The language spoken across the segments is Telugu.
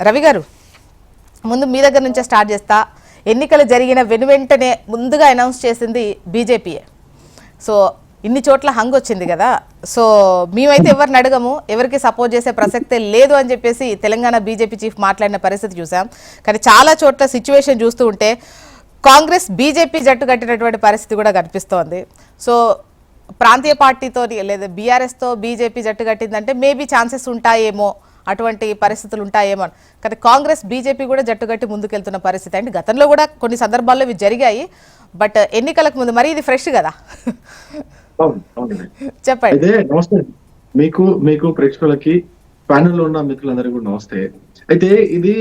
రవి గారు, ముందు మీ దగ్గర నుంచే స్టార్ట్ చేస్తా. ఎన్నికలు జరిగిన వెనువెంటనే ముందుగా అనౌన్స్ చేసింది బీజేపీయే. సో ఇన్ని చోట్ల హంగ్ వచ్చింది కదా. సో మేమైతే ఎవరిని అడగము, ఎవరికి సపోర్ట్ చేసే ప్రసక్తే లేదు అని చెప్పేసి తెలంగాణ బీజేపీ చీఫ్ మాట్లాడిన పరిస్థితి చూసాం. కానీ చాలా చోట్ల సిచ్యువేషన్ చూస్తూ ఉంటే కాంగ్రెస్ బీజేపీ జట్టు కట్టినటువంటి పరిస్థితి కూడా కనిపిస్తోంది. సో ప్రాంతీయ పార్టీతో లేదా బీఆర్ఎస్తో బీజేపీ జట్టు కట్టిందంటే మేబీ ఛాన్సెస్ ఉంటాయేమో, అటువంటి పరిస్థితులు ఉంటాయేమో. కానీ కాంగ్రెస్ బీజేపీ కూడా జట్టు కట్టి ముందుకెళ్తున్న పరిస్థితి. అంటే గతంలో కూడా కొన్ని సందర్భాల్లో ఇవి జరిగాయి, బట్ ఎన్నికలకు ముందు మరి ఇది ఫ్రెష్ కదా. చెప్పండి. నమస్తే మీకు ప్రేక్షకులకి, ప్యానెల్ లో ఉన్న మిత్రులందరికీ కూడా నమస్తే. అయితే ఇది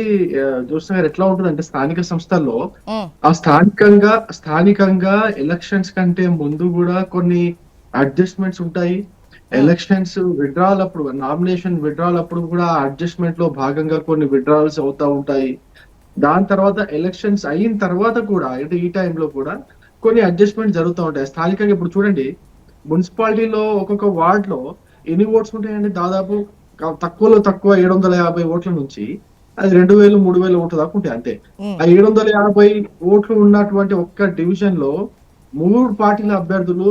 చూస్తున్నారు ఎట్లా ఉంటుంది అంటే, స్థానిక సంస్థల్లో ఆ స్థానికంగా ఎలక్షన్స్ కంటే ముందు కూడా కొన్ని అడ్జస్ట్మెంట్స్ ఉంటాయి. ఎలక్షన్స్ విడ్రాల్ అప్పుడు, నామినేషన్ విడ్రాల్ అప్పుడు కూడా అడ్జస్ట్మెంట్ లో భాగంగా కొన్ని విడ్రాల్స్ అవుతా ఉంటాయి. దాని తర్వాత ఎలక్షన్స్ అయిన తర్వాత కూడా, అంటే ఈ టైంలో కూడా కొన్ని అడ్జస్ట్మెంట్ జరుగుతూ ఉంటాయి స్థానికంగా. ఇప్పుడు చూడండి, మున్సిపాలిటీలో ఒక్కొక్క వార్డ్ లో ఎన్ని ఓట్స్ ఉంటాయండి? దాదాపు తక్కువలో తక్కువ 750 ఓట్ల నుంచి అది 2000, 3000 ఓట్లు దాకా ఉంటాయి అంతే. ఆ 750 ఓట్లు ఉన్నటువంటి ఒక్క డివిజన్ లో 3 పార్టీల అభ్యర్థులు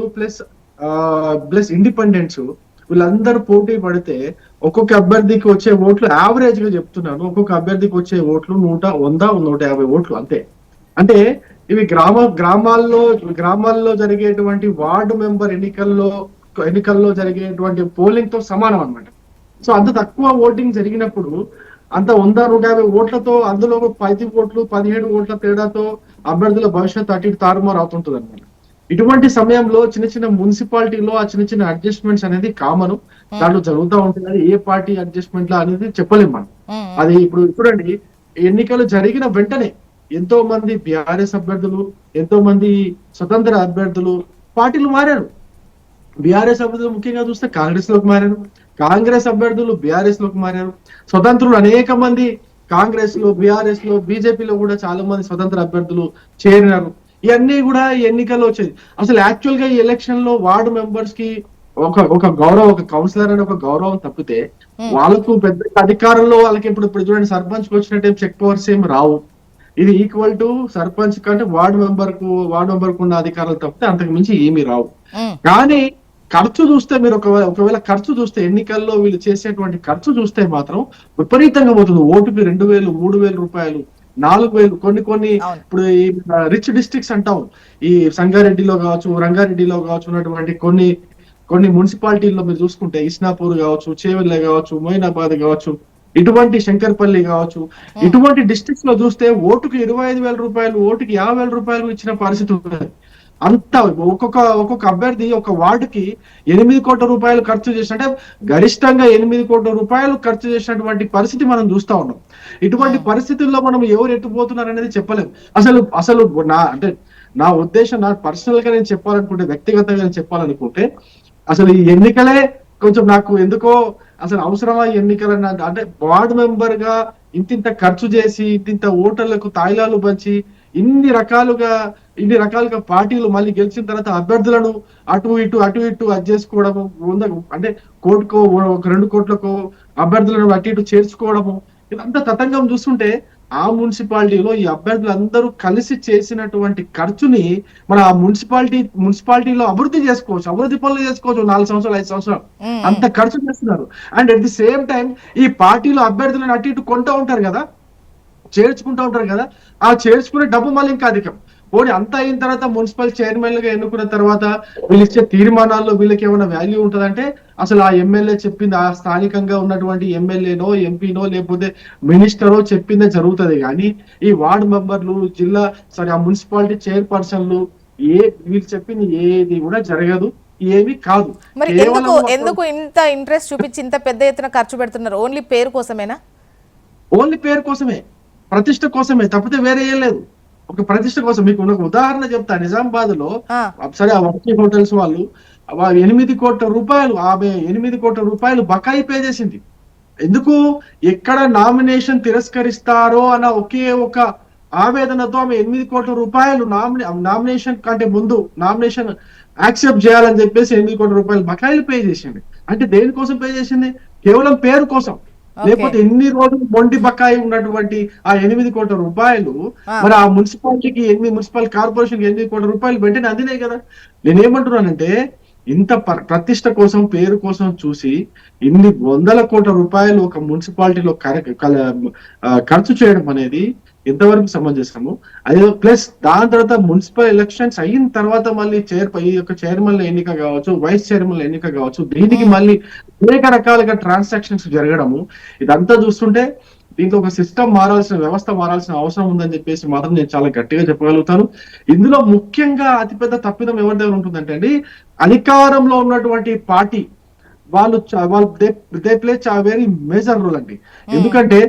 ప్లస్ ఇండిపెండెంట్స్ వీళ్ళందరూ పోటీ పడితే ఒక్కొక్క అభ్యర్థికి వచ్చే ఓట్లు, యావరేజ్ గా చెప్తున్నాను, ఒక్కొక్క అభ్యర్థికి వచ్చే ఓట్లు 100-150 ఓట్లు అంతే. అంటే ఇవి గ్రామాల్లో జరిగేటువంటి వార్డు మెంబర్ ఎన్నికల్లో జరిగేటువంటి పోలింగ్ తో సమానం అన్నమాట. సో అంత తక్కువ ఓటింగ్ జరిగినప్పుడు అంత 100-150 ఓట్లతో, అందులో 10 ఓట్లు 17 ఓట్ల తేడాతో అభ్యర్థుల భవిష్యత్తు అటు తారుమారు అవుతుంటుంది అనమాట. ఇటువంటి సమయంలో చిన్న మున్సిపాలిటీలో ఆ చిన్న అడ్జస్ట్మెంట్స్ అనేది కామన్, దాంట్లో జరుగుతూ ఉంటుంది. అది ఏ పార్టీ అడ్జస్ట్మెంట్ లా అనేది చెప్పలేము మనం. అది ఇప్పుడు చూడండి, ఎన్నికలు జరిగిన వెంటనే ఎంతో మంది బీఆర్ఎస్ అభ్యర్థులు, ఎంతో మంది స్వతంత్ర అభ్యర్థులు పార్టీలు మారారు. బీఆర్ఎస్ అభ్యర్థులు ముఖ్యంగా చూస్తే కాంగ్రెస్ లోకి మారారు, కాంగ్రెస్ అభ్యర్థులు బీఆర్ఎస్ లోకి మారారు, స్వతంత్రులు అనేక మంది కాంగ్రెస్ లో, బీఆర్ఎస్ లో, బీజేపీలో కూడా చాలా మంది స్వతంత్ర అభ్యర్థులు చేరినారు. ఇవన్నీ కూడా ఎన్నికల్లో వచ్చేది. అసలు యాక్చువల్ గా ఈ ఎలక్షన్ లో వార్డు మెంబర్స్ కి ఒక గౌరవం, ఒక కౌన్సిలర్ అనే ఒక గౌరవం తప్పితే వాళ్ళకు పెద్ద అధికారంలో వాళ్ళకి ఇప్పుడు చూడండి, సర్పంచ్ కి వచ్చినట్టు చెక్ పవర్స్ ఏం రావు. ఇది ఈక్వల్ టు సర్పంచ్ కంటే వార్డు మెంబర్ కు ఉన్న అధికారాలు తప్పితే అంతకు మించి ఏమీ రావు. కానీ ఖర్చు చూస్తే, మీరు ఒకవేళ ఖర్చు చూస్తే, ఎన్నికల్లో వీళ్ళు చేసేటువంటి ఖర్చు చూస్తే మాత్రం విపరీతంగా పోతుంది. ఓటుకి 2000, 3000 రూపాయలు, 4000, కొన్ని ఇప్పుడు ఈ రిచ్ డిస్ట్రిక్ట్స్ అంటాం, ఈ సంగారెడ్డిలో కావచ్చు, రంగారెడ్డిలో కావచ్చు, ఉన్నటువంటి కొన్ని మున్సిపాలిటీల్లో మీరు చూసుకుంటే, ఇస్నాపూర్ కావచ్చు, చేవెళ్ళ కావచ్చు, మొయినాబాద్ కావచ్చు, ఇటువంటి శంకర్పల్లి కావచ్చు, ఇటువంటి డిస్ట్రిక్ట్స్ లో చూస్తే ఓటుకి 25,000 రూపాయలు, ఓటుకి 50,000 రూపాయలు ఇచ్చిన పరిస్థితి ఉంటుంది. అంతా ఒక్కొక్క అభ్యర్థి ఒక వార్డుకి 8 కోట్ల రూపాయలు ఖర్చు చేసి, అంటే గరిష్టంగా 8 కోట్ల రూపాయలు ఖర్చు చేసినటువంటి పరిస్థితి మనం చూస్తా ఉన్నాం. ఇటువంటి పరిస్థితుల్లో మనం ఎవరు ఎట్టుపోతున్నారు అనేది చెప్పలేము. అసలు నా ఉద్దేశం, నా పర్సనల్ గా నేను చెప్పాలనుకుంటే, వ్యక్తిగతంగా నేను చెప్పాలనుకుంటే, అసలు ఈ ఎన్నికలే కొంచెం నాకు ఎందుకో అసలు అవసరమా ఎన్నికలన్నా. అంటే వార్డు మెంబర్ గా ఇంత ఖర్చు చేసి, ఇంత ఓటర్లకు తాయిలాలు పంచి, ఇన్ని రకాలుగా పార్టీలు మళ్ళీ గెలిచిన తర్వాత అభ్యర్థులను అటు ఇటు అది చేసుకోవడము, అంటే కోటికో 2 కోట్లకో అభ్యర్థులను అటు ఇటు చేర్చుకోవడము, ఇదంతా తతంగం చూస్తుంటే ఆ మున్సిపాలిటీలో ఈ అభ్యర్థులందరూ కలిసి చేసినటువంటి ఖర్చుని మన ఆ మున్సిపాలిటీలో అభివృద్ధి పనులు చేసుకోవచ్చు. 4 సంవత్సరాలు 5 సంవత్సరాలు అంత ఖర్చు చేస్తున్నారు. And at the same time ఈ పార్టీలో అభ్యర్థులను అటు ఇటు కొంటూ ఉంటారు కదా, చేర్చుకుంటూ ఉంటారు కదా, ఆ చేర్చుకునే డబ్బు మళ్ళీ ఇంకా అధికం. పోనీ అంతా అయిన తర్వాత మున్సిపల్ చైర్మన్ గా ఎన్నుకున్న తర్వాత వీళ్ళు ఇచ్చే తీర్మానాల్లో వీళ్ళకి ఏమైనా వాల్యూ ఉంటుందంటే, అసలు ఆ ఎమ్మెల్యే చెప్పింది, ఆ స్థానికంగా ఉన్నటువంటి ఎమ్మెల్యేనో, ఎంపీనో, లేకపోతే మినిస్టరో చెప్పిందే జరుగుతుంది. కానీ ఈ వార్డు మెంబర్లు, ఆ మున్సిపాలిటీ చైర్పర్సన్లు వీళ్ళు చెప్పింది ఏది కూడా జరగదు, ఏమీ కాదు. మరి ఎందుకు ఇంత ఇంట్రెస్ట్ చూపించి ఇంత పెద్ద ఎత్తున ఖర్చు పెడుతున్నారు? ఓన్లీ పేరు కోసమేనా? ఓన్లీ పేరు కోసమే, ప్రతిష్ట కోసమే, తప్పితే వేరే ఏం లేదు. ఒక ప్రతిష్ట కోసం. మీకు ఒక ఉదాహరణ చెప్తా. నిజామాబాద్ లో సరే, ఆ వర్కీ హోటల్స్ వాళ్ళు 8 కోట్ల రూపాయలు, 8 కోట్ల రూపాయలు బకాయి పే చేసింది. ఎందుకు? ఎక్కడ నామినేషన్ తిరస్కరిస్తారో అన్న ఒకే ఒక ఆవేదనతో ఆమె 8 కోట్ల రూపాయలు నామినేషన్ కంటే ముందు నామినేషన్ యాక్సెప్ట్ చేయాలని చెప్పేసి 8 కోట్ల రూపాయలు బకాయిలు పే చేసింది. అంటే దేనికోసం పే చేసింది? కేవలం పేరు కోసం. లేకపోతే ఎన్ని రోజులు మొండి బకాయి ఉన్నటువంటి ఆ 8 కోట్ల రూపాయలు మరి ఆ మున్సిపాలిటీకి మున్సిపల్ కార్పొరేషన్ 8 కోట్ల రూపాయలు వెంటనే అందినాయి కదా. నేనేమంటున్నానంటే ఇంత ప్రతిష్ట కోసం పేరు కోసం చూసి ఇన్ని వందల కోట్ల రూపాయలు ఒక మున్సిపాలిటీలో ఖర్చు చేయడం అనేది ఎంతవరకు సమంజసము. అదే ప్లస్ దాని తర్వాత మున్సిపల్ ఎలక్షన్స్ అయిన తర్వాత మళ్ళీ ఈ యొక్క చైర్మన్ ఎన్నిక కావచ్చు, వైస్ చైర్మన్ ఎన్నిక కావచ్చు, దీనికి మళ్ళీ అనేక రకాలుగా ట్రాన్సాక్షన్స్ జరగడము, ఇదంతా చూస్తుంటే దీంట్లో ఒక సిస్టమ్ వ్యవస్థ మారాల్సిన అవసరం ఉందని చెప్పేసి మాత్రం నేను చాలా గట్టిగా చెప్పగలుగుతాను. ఇందులో ముఖ్యంగా అతిపెద్ద తప్పిదం ఎవరి దగ్గర ఉంటుందంటే అండి, అధికారంలో ఉన్నటువంటి పార్టీ వాళ్ళు they play very major role అండి. ఎందుకంటే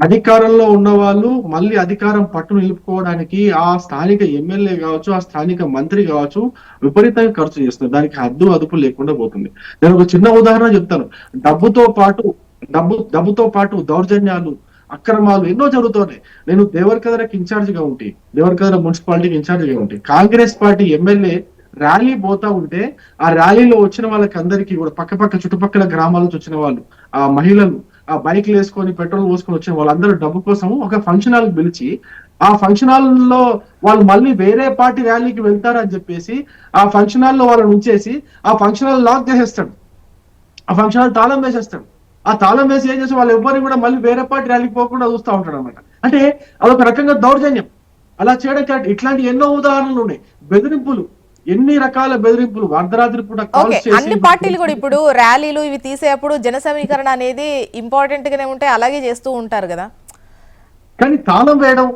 అధికారంలో ఉన్న వాళ్ళు మళ్ళీ అధికారం పట్టు నిలుపుకోవడానికి ఆ స్థానిక ఎమ్మెల్యే కావచ్చు, ఆ స్థానిక మంత్రి కావచ్చు విపరీతంగా ఖర్చు చేస్తున్నారు. దానికి హద్దు అదుపు లేకుండా పోతుంది. నేను ఒక చిన్న ఉదాహరణ చెప్తాను. డబ్బుతో పాటు దౌర్జన్యాలు, అక్రమాలు ఎన్నో జరుగుతున్నాయి. నేను దేవరకద్రకు ఇన్ఛార్జ్ గా ఉంటే, దేవరకద్ర మున్సిపాలిటీకి ఇన్ఛార్జ్ గా ఉంటే, కాంగ్రెస్ పార్టీ ఎమ్మెల్యే ర్యాలీ పోతా ఉంటే ఆ ర్యాలీలో వచ్చిన వాళ్ళకి అందరికీ కూడా పక్కపక్క చుట్టుపక్కల గ్రామాల నుంచి వచ్చిన వాళ్ళు, ఆ మహిళలు ఆ బైక్లు వేసుకొని పెట్రోల్ పోసుకొని వచ్చిన వాళ్ళందరూ డబ్బు కోసం ఒక ఫంక్షన్ హాల్ పిలిచి, ఆ ఫంక్షన్ హాల్లో వాళ్ళు మళ్ళీ వేరే పార్టీ ర్యాలీకి వెళ్తారని చెప్పేసి ఆ ఫంక్షన్ హాల్లో వాళ్ళని ఉంచేసి ఆ ఫంక్షన్ హాల్ లాక్ చేసేస్తాడు, ఆ ఫంక్షన్ హాల్ తాళం వేసేస్తాడు. ఆ తాళం వేసి ఏం చేసి వాళ్ళు ఎవ్వరిని కూడా మళ్ళీ వేరే పార్టీ ర్యాలీకి పోకుండా చూస్తూ ఉంటాడు అనమాట. అంటే అదొక రకంగా దౌర్జన్యం. అలా చేయడం ఇట్లాంటి ఎన్నో ఉదాహరణలు ఉన్నాయి. బెదిరింపులు, ఎన్ని రకాల బెదిరింపులు, అర్ధరాత్రి పూట కాల్స్ చేసి, అన్ని పార్టీలు కూడా ఇప్పుడు ర్యాలీలు ఇవి తీసేటప్పుడు జన సమీకరణ అనేది ఇంపార్టెంట్ గానే ఉంటే అలాగే చేస్తూ ఉంటారు కదా. కానీ తాళం వేయడం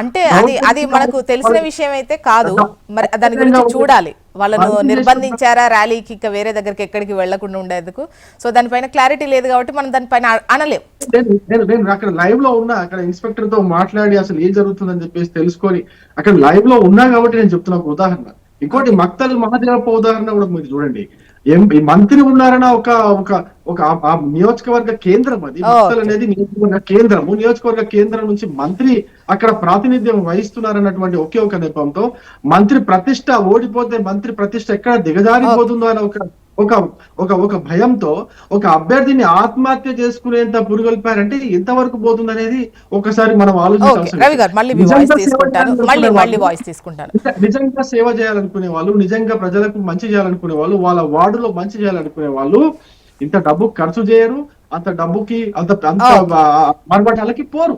అంటే అది మనకు తెలిసిన విషయం అయితే కాదు. మరి దాని గురించి చూడాలి. వాళ్ళను నిర్బంధించారా ర్యాలీకి ఇంకా వేరే దగ్గరికి ఎక్కడికి వెళ్లకుండా ఉండేందుకు? సో దానిపైన క్లారిటీ లేదు కాబట్టి మనం దానిపైన అనలేం. నేను అక్కడ లైవ్ లో ఉన్నా, అక్కడ ఇన్స్పెక్టర్ తో మాట్లాడి అసలు ఏం జరుగుతుందని చెప్పేసి తెలుసుకొని అక్కడ లైవ్ లో ఉన్నా కాబట్టి నేను చెప్తున్నా ఒక ఉదాహరణ. ఇంకోటి మక్తల్ మహాదేవప్ప ఉదాహరణ కూడా మీరు చూడండి. మంత్రి ఉన్నారన్న ఒక నియోజకవర్గ కేంద్రం, అది మక్తల్ అనేది నియోజకవర్గ కేంద్రము. నియోజకవర్గ కేంద్రం నుంచి మంత్రి అక్కడ ప్రాతినిధ్యం వహిస్తున్నారన్నటువంటి ఒకే ఒక నెపంతో మంత్రి ప్రతిష్ట ఓడిపోతే మంత్రి ప్రతిష్ట ఎక్కడ దిగజారిపోతుందో అనే ఒక భయంతో ఒక అభ్యర్థిని ఆత్మహత్య చేసుకునేంత పురుగొల్పారంటే ఎంతవరకు పోతుంది అనేది ఒకసారి మనం ఆలోచించాల్సి. నిజంగా సేవ చేయాలనుకునే వాళ్ళు, నిజంగా ప్రజలకు మంచి చేయాలనుకునే వాళ్ళు, వాళ్ళ వార్డులో మంచి చేయాలనుకునే వాళ్ళు ఇంత డబ్బు ఖర్చు చేయరు, అంత డబ్బుకి అంత మరబటాలకి పోరు.